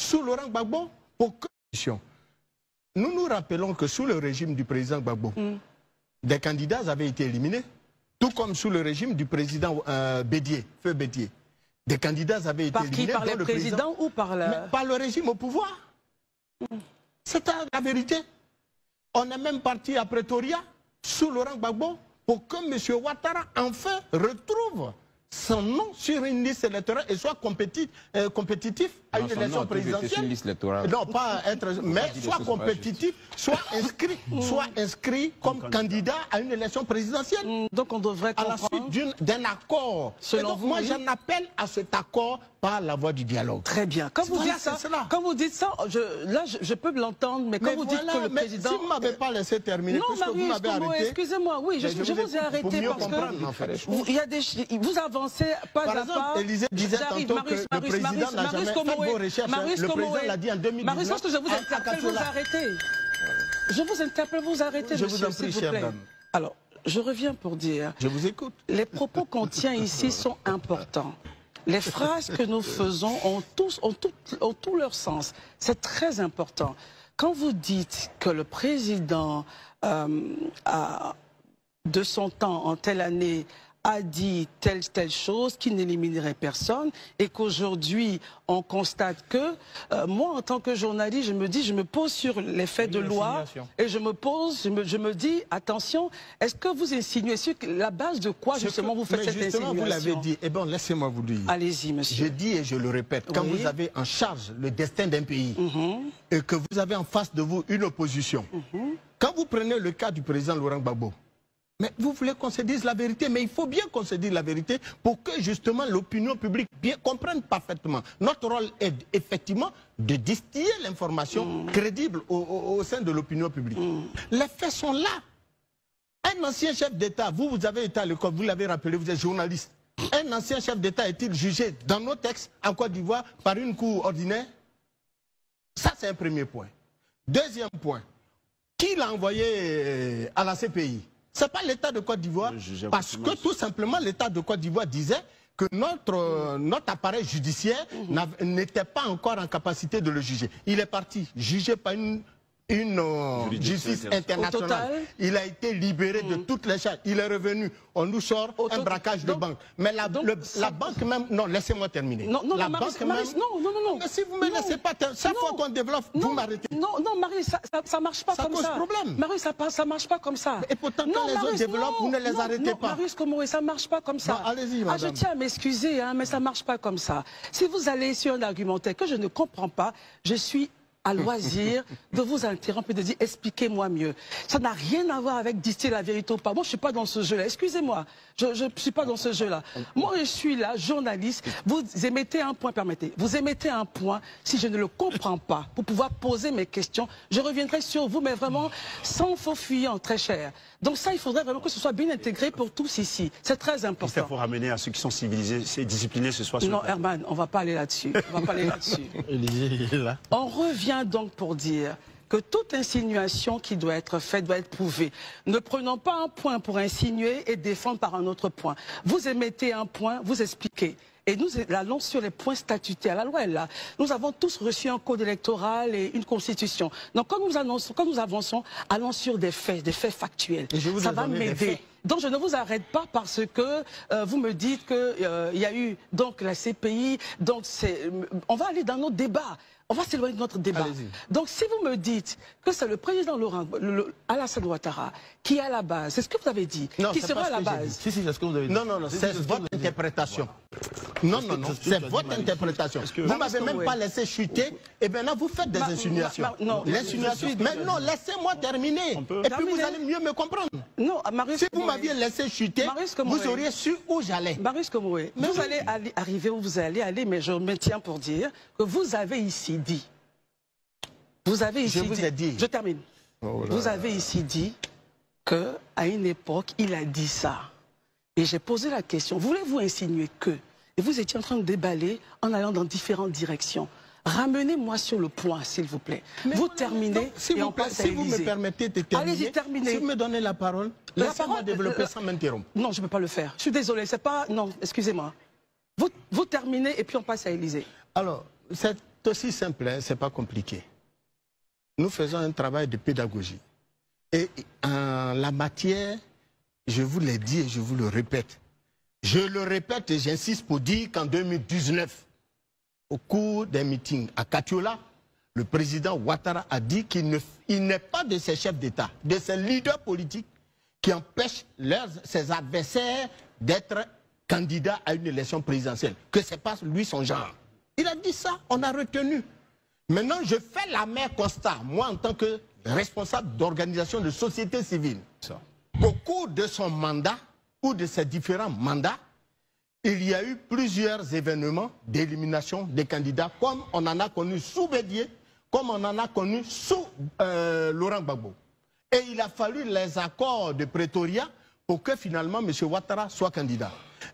sous Laurent Gbagbo pour que... Nous nous rappelons que sous le régime du président Gbagbo, des candidats avaient été éliminés, tout comme sous le régime du président Bédié, Feu Bédié. Des candidats avaient été éliminés. Par qui? Par le président ou par le... Mais par le régime au pouvoir. C'est la vérité. On est même parti à Pretoria, sous Laurent Gbagbo, pour que M. Ouattara enfin retrouve son nom sur une liste électorale et soit compétitif à une élection présidentielle. Non, pas être, mais soit compétitif, soit inscrit comme candidat à une élection présidentielle. Donc on devrait comprendre... À la suite d'un accord. Selon vous, moi, j'en appelle à cet accord par la voie du dialogue. Très bien. Quand vous dites ça, je peux l'entendre, mais quand vous dites que le président... Si vous ne m'avez pas laissé terminer, puisque vous m'avez arrêté... Excusez-moi, oui, je vous ai arrêté parce que... Il y a des... Vous avancez pas à pas... Par exemple, Élysée disait tantôt que le président n'a jamais fait vos recherches. Le président l'a dit en 2019. Maurice, lorsque je vous interpelle, vous arrêtez. Je vous interpelle, vous arrêtez, monsieur, je vous en prie, chère dame. Alors, je reviens pour dire... Je vous écoute. Les propos qu'on tient ici sont importants. Les phrases que nous faisons ont tout leur sens. C'est très important. Quand vous dites que le président, de son temps, en telle année, a dit telle chose qui n'éliminerait personne et qu'aujourd'hui on constate que moi en tant que journaliste je me pose sur les faits de loi et je me dis attention, est-ce que vous insinuez sur la base de quoi justement vous faites cette insinuation? Vous l'avez dit, et bon laissez-moi vous dire. Allez-y monsieur. Je dis et je le répète, quand vous avez en charge le destin d'un pays et que vous avez en face de vous une opposition, quand vous prenez le cas du président Laurent Gbagbo, mais vous voulez qu'on se dise la vérité, mais il faut bien qu'on se dise la vérité pour que justement l'opinion publique comprenne parfaitement. Notre rôle est effectivement de distiller l'information crédible au sein de l'opinion publique. Les faits sont là. Un ancien chef d'État, vous avez été à l'école, vous l'avez rappelé, vous êtes journaliste. Un ancien chef d'État est-il jugé dans nos textes en Côte d'Ivoire par une cour ordinaire? Ça c'est un premier point. Deuxième point, qui l'a envoyé à la CPI? Ce n'est pas l'État de Côte d'Ivoire, parce que tout simplement l'État de Côte d'Ivoire disait que notre appareil judiciaire n'était pas encore en capacité de le juger. Il est parti, jugé par une justice internationale. Il a été libéré de toutes les charges. Il est revenu. On nous sort un braquage de banque. Mais la banque même... Non, laissez-moi terminer. Non, la banque même... Non. Mais si vous ne me laissez pas... Chaque fois qu'on développe, vous m'arrêtez. Non, Marie, ça ne marche pas comme ça. Ça pose problème. Marie, ça ne marche pas comme ça. Et pourtant, quand les autres développent, vous ne les arrêtez pas. Marie, ça ne marche pas comme ça. Allez-y, madame. Je tiens à m'excuser, mais ça ne marche pas comme ça. Si vous allez sur un argumentaire que je ne comprends pas, je suis à loisir de vous interrompre et de dire expliquez-moi mieux. Ça n'a rien à voir avec distiller la vérité ou pas. Moi, je ne suis pas dans ce jeu-là. Excusez-moi, je ne suis pas dans ce jeu-là. Moi, je suis là, journaliste. Vous émettez un point, permettez. Vous émettez un point. Si je ne le comprends pas, pour pouvoir poser mes questions, je reviendrai sur vous, mais vraiment sans faux fuyant, très cher. Donc ça, il faudrait vraiment que ce soit bien intégré pour tous ici. C'est très important. Il faut ramener à ceux qui sont civilisés et disciplinés ce soir. Non, Herman, on ne va pas aller là-dessus. On va pas aller là-dessus. On revient donc pour dire que toute insinuation qui doit être faite doit être prouvée. Ne prenons pas un point pour insinuer et défendre par un autre point. Vous émettez un point, vous expliquez. Et nous allons sur les points statutaires. La loi est là. Nous avons tous reçu un code électoral et une constitution. Donc quand nous avançons, allons sur des faits factuels. Ça va m'aider. Donc je ne vous arrête pas parce que vous me dites qu'il y a eu donc la CPI. Donc on va aller dans notre débat. On va s'éloigner de notre débat. Donc si vous me dites que c'est le président Alassane Ouattara qui est à la base, c'est ce que vous avez dit, qui sera à la base. Si, c'est ce que vous avez dit. Non, c'est votre interprétation. Non, c'est votre interprétation. Vous ne m'avez même pas laissé chuter et maintenant vous faites des insinuations. L'insinuation. Mais non, laissez-moi terminer. Et puis vous allez mieux me comprendre. Non, si vous m'aviez laissé chuter, vous auriez su où j'allais. Marius Komoué, vous allez arriver où vous allez aller, mais je me tiens pour dire que vous avez ici dit. Vous avez ici dit. Je termine. Vous avez ici dit qu'à une époque, il a dit ça. Et j'ai posé la question, voulez-vous insinuer que? Et vous étiez en train de déballer en allant dans différentes directions. Ramenez-moi sur le point, s'il vous plaît. Mais vous terminez et on passe à Élysée. Si vous me permettez de terminer, allez-y, terminez. Si vous me donnez la parole, laissez-moi développer sans m'interrompre. Non, je ne peux pas le faire. Je suis désolé, c'est pas... Non, excusez-moi. Vous terminez et puis on passe à Élysée. Alors, cette C'est aussi simple, hein, c'est pas compliqué. Nous faisons un travail de pédagogie. Et en la matière, je vous l'ai dit et je vous le répète. Je le répète et j'insiste pour dire qu'en 2019, au cours des meetings à Katiola, le président Ouattara a dit qu'il n'est pas de ses chefs d'État, de ses leaders politiques qui empêchent ses adversaires d'être candidats à une élection présidentielle. Que ce n'est pas lui son genre. Il a dit ça, on a retenu. Maintenant, je fais la même constat, moi en tant que responsable d'organisation de société civile. Au cours de son mandat, ou de ses différents mandats, il y a eu plusieurs événements d'élimination des candidats, comme on en a connu sous Bédié, comme on en a connu sous Laurent Gbagbo. Et il a fallu les accords de Pretoria pour que finalement M. Ouattara soit candidat.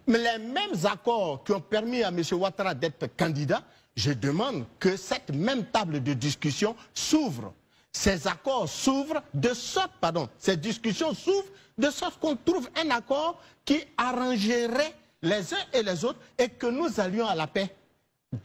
Mais les mêmes accords qui ont permis à M. Ouattara d'être candidat, je demande que cette même table de discussion s'ouvre. Ces accords s'ouvrent de sorte, ces discussions s'ouvrent de sorte qu'on trouve un accord qui arrangerait les uns et les autres et que nous allions à la paix,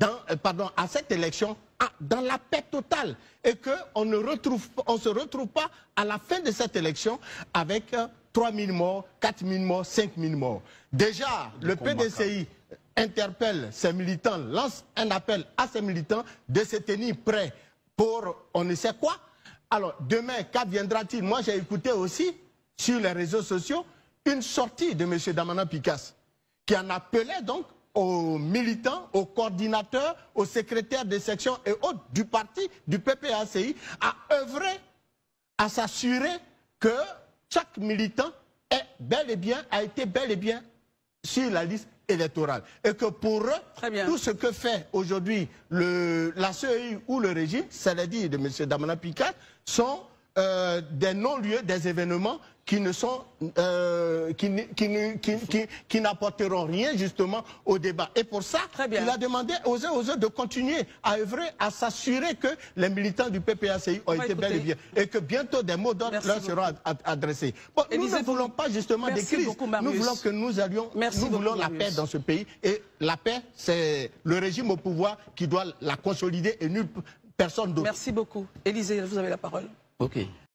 à cette élection, dans la paix totale. Et qu'on ne se retrouve pas à la fin de cette élection avec 3 000 morts, 4 000 morts, 5 000 morts. Déjà, le PDCI interpelle ses militants, lance un appel à ses militants de se tenir prêts pour on ne sait quoi. Alors, demain, qu'adviendra-t-il? Moi, j'ai écouté aussi, sur les réseaux sociaux, une sortie de M. Damana Picasse, qui en appelait donc aux militants, aux coordinateurs, aux secrétaires de section et autres du parti, du PPACI, à œuvrer, à s'assurer que chaque militant a été bel et bien sur la liste électorale. Et que pour eux, tout ce que fait aujourd'hui la CEI ou le régime, c'est-à-dire de M. Damana Picasse, sont des non-lieux, des événements qui ne sont qui n'apporteront rien justement au débat. Et pour ça, il a demandé aux autres de continuer à œuvrer, à s'assurer que les militants du PPACI ont été bel et bien. Et que bientôt des mots d'ordre leur seront adressés. Bon, nous ne voulons pas justement des crises. Nous voulons que nous voulons la paix dans ce pays. Et la paix, c'est le régime au pouvoir qui doit la consolider et nulle personne d'autre. Merci beaucoup. Élisée, vous avez la parole. Ok.